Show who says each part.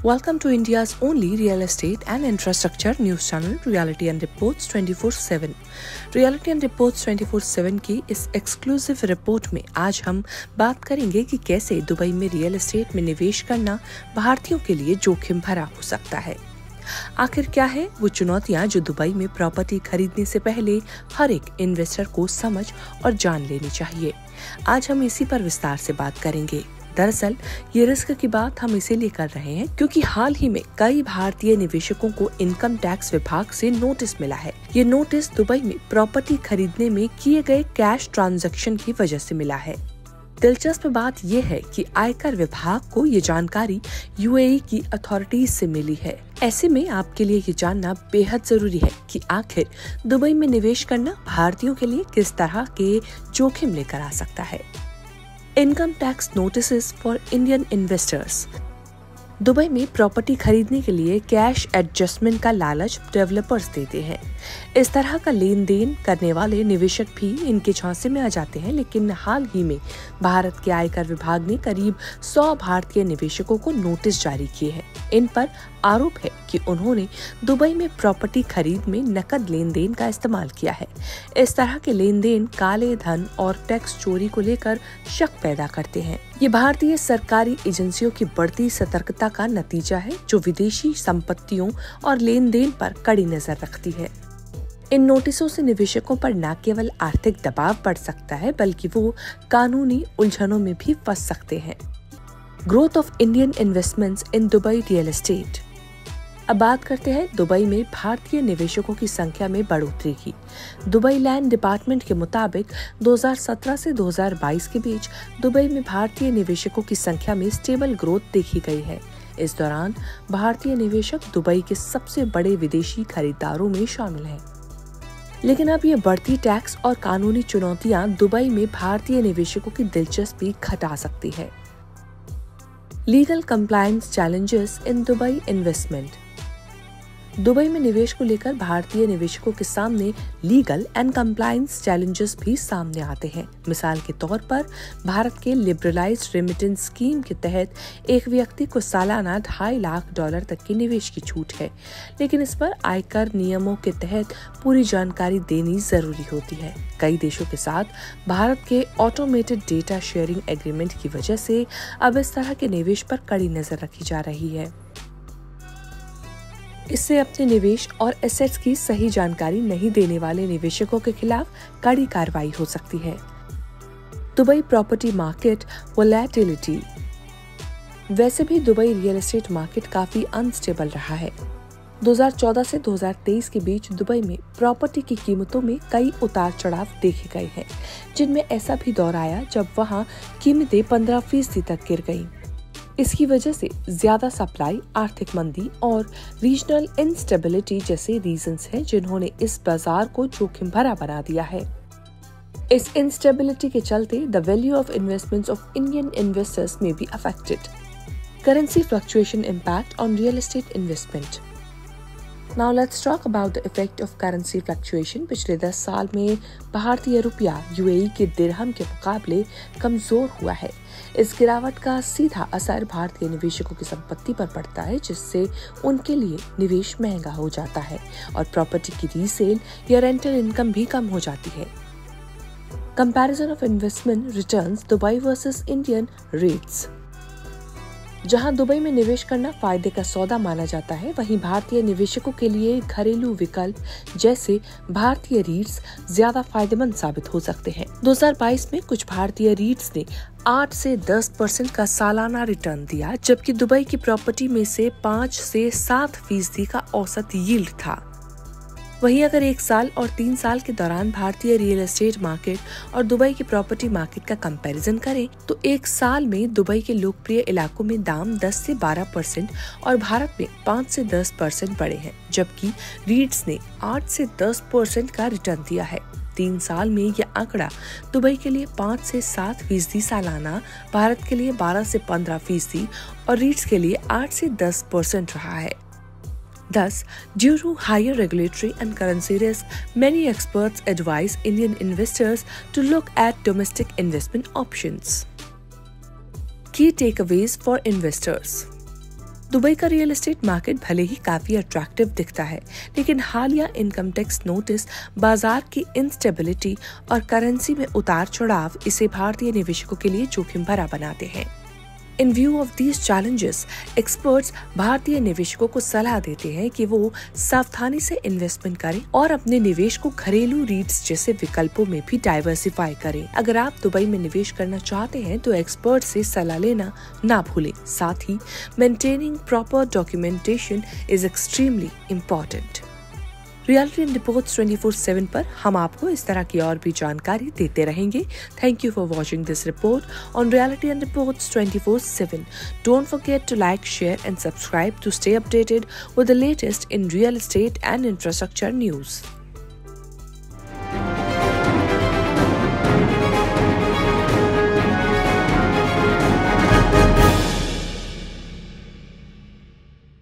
Speaker 1: Welcome to India's only real estate and infrastructure news channel, Reality and Reports 24/7. Reality and Reports 24/7 की इस exclusive report में आज हम बात करेंगे कि कैसे दुबई में रियल एस्टेट में निवेश करना भारतीयों के लिए जोखिम भरा हो सकता है। आखिर क्या है वो चुनौतियां जो दुबई में प्रॉपर्टी खरीदने से पहले हर एक इन्वेस्टर को समझ और जान लेनी चाहिए। आज हम इसी पर विस्तार से बात करेंगे। दरअसल ये रिस्क की बात हम इसीलिए कर रहे हैं क्योंकि हाल ही में कई भारतीय निवेशकों को इनकम टैक्स विभाग से नोटिस मिला है। ये नोटिस दुबई में प्रॉपर्टी खरीदने में किए गए कैश ट्रांजैक्शन की वजह से मिला है। दिलचस्प बात यह है कि आयकर विभाग को ये जानकारी यूएई की अथॉरिटीज से मिली है। ऐसे में आपके लिए ये जानना बेहद जरूरी है कि आखिर दुबई में निवेश करना भारतीयों के लिए किस तरह के जोखिम लेकर आ सकता है। Income tax notices for Indian investors. Dubai में प्रॉपर्टी खरीदने के लिए कैश एडजस्टमेंट का लालच डेवलपर्स देते हैं। इस तरह का लेन देन करने वाले निवेशक भी इनके झांसे में आ जाते हैं, लेकिन हाल ही में भारत के आयकर विभाग ने करीब 100 भारतीय निवेशकों को नोटिस जारी किए हैं। इन पर आरोप है कि उन्होंने दुबई में प्रॉपर्टी खरीद में नकद लेन देन का इस्तेमाल किया है। इस तरह के लेन देन काले धन और टैक्स चोरी को लेकर शक पैदा करते हैं। ये भारतीय सरकारी एजेंसियों की बढ़ती सतर्कता का नतीजा है, जो विदेशी संपत्तियों और लेन देन पर कड़ी नजर रखती है। इन नोटिसों से निवेशकों पर न केवल आर्थिक दबाव बढ़ सकता है, बल्कि वो कानूनी उलझनों में भी फंस सकते हैं। Growth of Indian investments in Dubai real estate. अब बात करते हैं दुबई में भारतीय निवेशकों की संख्या में बढ़ोतरी की। दुबई लैंड डिपार्टमेंट के मुताबिक 2017 से 2022 के बीच दुबई में भारतीय निवेशकों की संख्या में स्टेबल ग्रोथ देखी गई है। इस दौरान भारतीय निवेशक दुबई के सबसे बड़े विदेशी खरीदारों में शामिल हैं। लेकिन अब ये बढ़ती टैक्स और कानूनी चुनौतियां दुबई में भारतीय निवेशकों की दिलचस्पी घटा सकती है। Legal compliance challenges in Dubai investment. Dubai में निवेश को लेकर भारतीय निवेशकों के सामने लीगल एंड कंप्लायंस चैलेंजेस भी सामने आते हैं। मिसाल के तौर पर भारत के लिबरलाइज्ड रेमिटेंस स्कीम के तहत एक व्यक्ति को सालाना $2.5 लाख तक के निवेश की छूट है, लेकिन इस पर आयकर नियमों के तहत पूरी जानकारी देनी जरूरी होती है। कई देशों के साथ भारत के ऑटोमेटेड डेटा शेयरिंग एग्रीमेंट की वजह से अब इस तरह के निवेश पर कड़ी नजर रखी जा रही है। इससे अपने निवेश और एसेट्स की सही जानकारी नहीं देने वाले निवेशकों के खिलाफ कड़ी कार्रवाई हो सकती है। Dubai property market volatility. वैसे भी दुबई रियल एस्टेट मार्केट काफी अनस्टेबल रहा है। 2014 से 2023 के बीच दुबई में प्रॉपर्टी की कीमतों में कई उतार चढ़ाव देखे गए हैं, जिनमें ऐसा भी दौर आया जब वहां कीमतें 15% तक गिर गईं। इसकी वजह से ज्यादा सप्लाई, आर्थिक मंदी और रीजनल इंस्टेबिलिटी जैसे रीजंस हैं, जिन्होंने इस बाजार को जोखिम भरा बना दिया है। इस इंस्टेबिलिटी के चलते the value of investments of Indian investors में be affected. Currency fluctuation impact on real estate investment. Now let's talk about the effect of currency fluctuation। पिछले 10 साल में भारतीय रुपया यूएई के दिरहम के मुकाबले कमजोर हुआ है। इस गिरावट का सीधा असर भारतीय निवेशकों की संपत्ति पर पड़ता है, जिससे उनके लिए निवेश महंगा हो जाता है और प्रॉपर्टी की रीसेल या रेंटल इनकम भी कम हो जाती है। Comparison of investment returns Dubai versus Indian rates. जहां दुबई में निवेश करना फायदे का सौदा माना जाता है, वहीं भारतीय निवेशकों के लिए घरेलू विकल्प जैसे भारतीय रीट्स ज्यादा फायदेमंद साबित हो सकते हैं। 2022 में कुछ भारतीय रीट्स ने 8 से 10% का सालाना रिटर्न दिया, जबकि दुबई की प्रॉपर्टी में से 5 से 7% का औसत यील्ड था। वहीं अगर 1 साल और 3 साल के दौरान भारतीय रियल एस्टेट मार्केट और दुबई की प्रॉपर्टी मार्केट का कंपैरिजन करें, तो 1 साल में दुबई के लोकप्रिय इलाकों में दाम 10 से 12% और भारत में 5 से 10% बढ़े हैं, जबकि रीट्स ने 8 से 10% का रिटर्न दिया है। 3 साल में यह आंकड़ा दुबई के लिए 5 से 7% सालाना, भारत के लिए 12 से 15% और रीट्स के लिए 8 से 10% रहा है। Thus, due to higher regulatory and currency risk, many experts advise Indian investors to look at domestic investment options. Key takeaways for investors. Dubai का रियल एस्टेट मार्केट भले ही काफी अट्रैक्टिव दिखता है, लेकिन हालिया इनकम टैक्स नोटिस, बाजार की instability और करेंसी में उतार चढ़ाव इसे भारतीय निवेशकों के लिए जोखिम भरा बनाते हैं। इन view of these challenges, experts भारतीय निवेशकों को सलाह देते हैं कि वो सावधानी से इन्वेस्टमेंट करें और अपने निवेश को घरेलू रीट्स जैसे विकल्पों में भी डाइवर्सिफाई करें। अगर आप दुबई में निवेश करना चाहते हैं तो एक्सपर्ट से सलाह लेना ना भूलें। साथ ही maintaining proper documentation is extremely important. Reality and reports 24/7 पर हम आपको इस तरह की और भी जानकारी देते रहेंगे। Thank you for watching this report on reality and reports 24/7. Don't forget to like, share and subscribe to stay updated with the latest in real estate and infrastructure news.